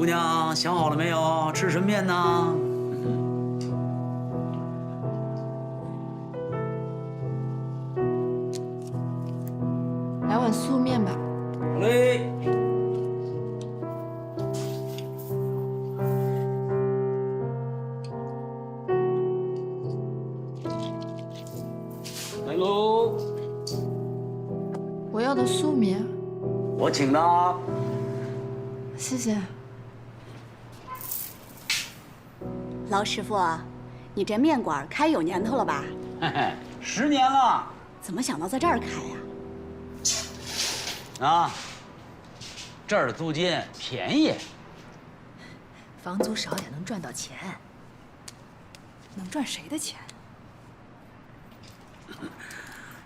娘想好了没有？吃什么面呢？来碗素面吧。好嘞。来喽。我要的素面，我请的。谢谢。老师傅，你这面馆开有年头了吧？嘿嘿，10年了。怎么想到在这儿开呀？啊，这儿的租金便宜。房租少也能赚到钱。能赚谁的钱？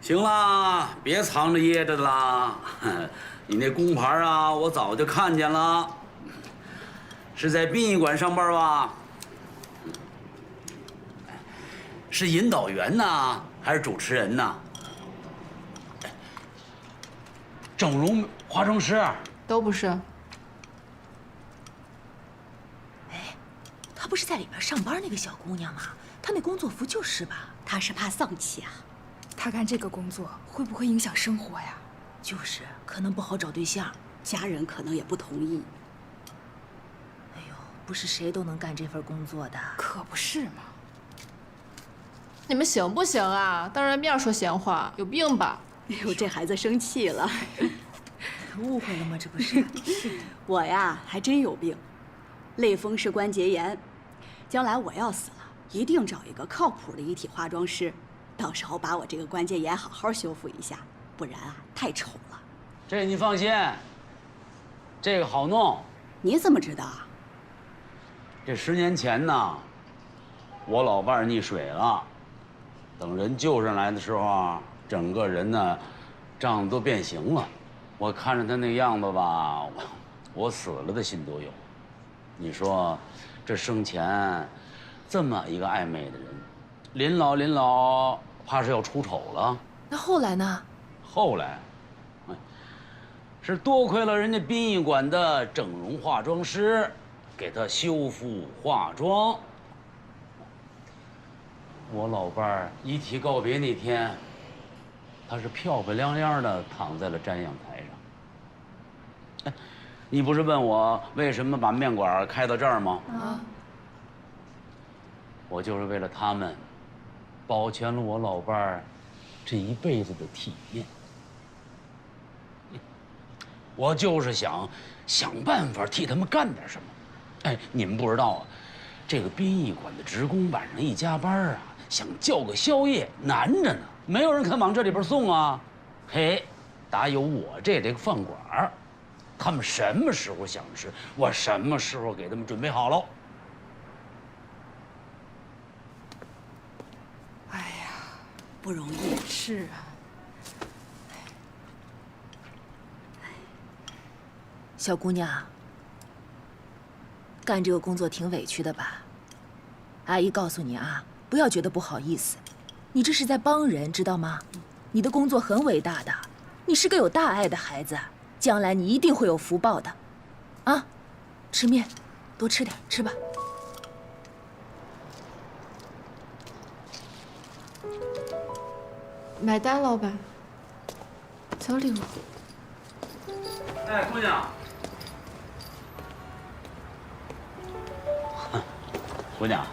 行了，别藏着掖着的啦。你那工牌啊，我早就看见了，是在殡仪馆上班吧？是引导员呢，还是主持人呢？整容化妆师？都不是。她不是在里边上班那个小姑娘吗？她那工作服就是吧？他是怕丧气啊。他干这个工作会不会影响生活呀？就是，可能不好找对象。家人可能也不同意。哎呦，不是谁都能干这份工作的。可不是嘛。你们行不行啊？当人面说闲话，有病吧？哎呦，这孩子生气了。误会了吗？这不是。我呀，还真有病，类风湿关节炎。将来我要死了，一定找一个靠谱的遗体化妆师，到时候把我这个关节炎好好修复一下，不然啊，太丑了。这你放心，这个好弄。你怎么知道啊？这10年前呢，我老伴儿溺水了，等人救上来的时候啊，整个人呢，胀得都变形了。我看着他那样子吧，我死了的心都有。你说，这生前这么一个爱美的人，临老，怕是要出丑了。那后来呢？后来，是多亏了人家殡仪馆的整容化妆师，给他修复化妆。我老伴儿遗体告别那天，他是漂漂亮亮的躺在了瞻仰台上。哎，你不是问我为什么把面馆开到这儿吗？啊，我就是为了他们，保全了我老伴儿这一辈子的体面。我就是想办法替他们干点什么。哎，你们不知道啊，这个殡仪馆的职工晚上一加班啊，想叫个宵夜难着呢，没有人肯往这里边送啊。嘿，打有我这个饭馆，他们什么时候想吃，我什么时候给他们准备好了。哎呀，不容易。是啊。小姑娘，干这个工作挺委屈的吧？阿姨告诉你啊，不要觉得不好意思，你这是在帮人，知道吗？你的工作很伟大的，你是个有大爱的孩子，将来你一定会有福报的。啊，吃面，多吃点，吃吧。买单，老板。小礼物。哎，姑娘。姑娘，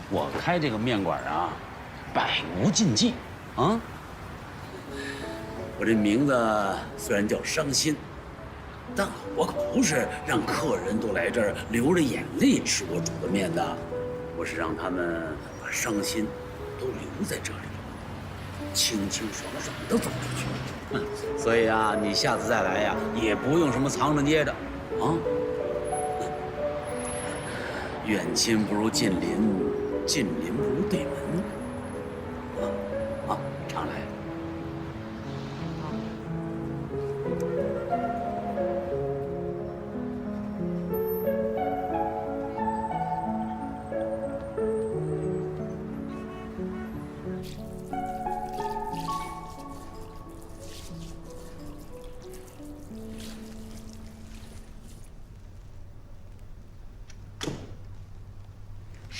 我开这个面馆啊，百无禁忌啊。我这名字虽然叫伤心，但我可不是让客人都来这儿流着眼泪吃我煮的面的，我是让他们把伤心都留在这里，清清爽爽的走出去。所以啊，你下次再来呀，也不用什么藏着掖着，啊。远亲不如近邻，近邻不如对门。啊，常来。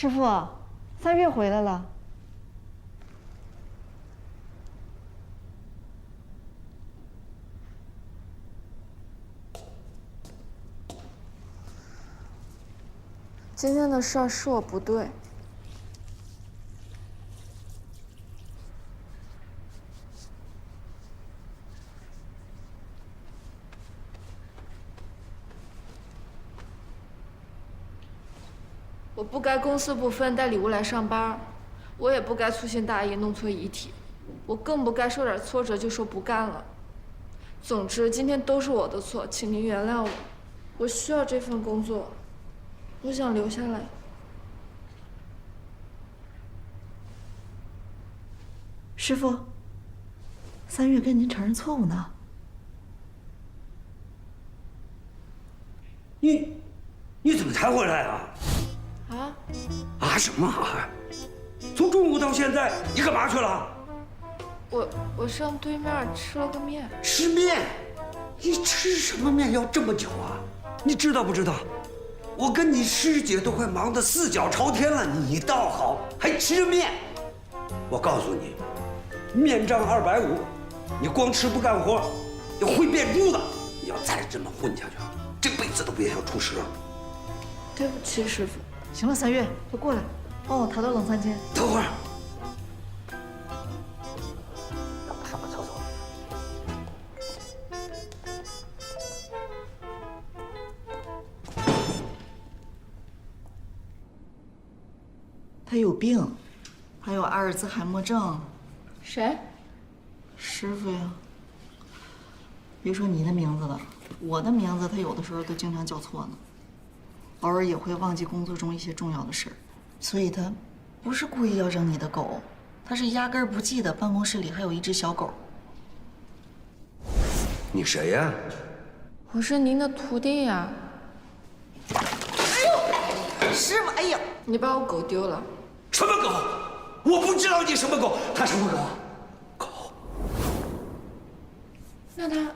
师傅，3月回来了。今天的事儿是我不对。我不该公私不分带礼物来上班，我也不该粗心大意弄错遗体，我更不该受点挫折就说不干了。总之，今天都是我的错，请您原谅我。我需要这份工作，我想留下来。师傅，3月跟您承认错误呢。你怎么才回来啊？什么啊？从中午到现在，你干嘛去了？我上对面吃了个面。吃面？你吃什么面要这么久啊？你知道不知道？我跟你师姐都快忙得四脚朝天了，你倒好，还吃面。我告诉你，面账250，你光吃不干活，要会变猪的。你要再这么混下去，这辈子都别想出师了。对不起，师傅。行了，3月，快过来，帮我抬到冷藏间。等会儿。上个厕所。他有病，还有阿尔兹海默症。谁？师傅呀。别说你的名字了，我的名字他有的时候都经常叫错呢。偶尔也会忘记工作中一些重要的事儿，所以他不是故意要扔你的狗，他是压根儿不记得办公室里还有一只小狗。你谁呀？我是您的徒弟呀。哎呦，师傅，哎呀，你把我狗丢了。什么狗？我不知道你什么狗，他什么狗？狗。那他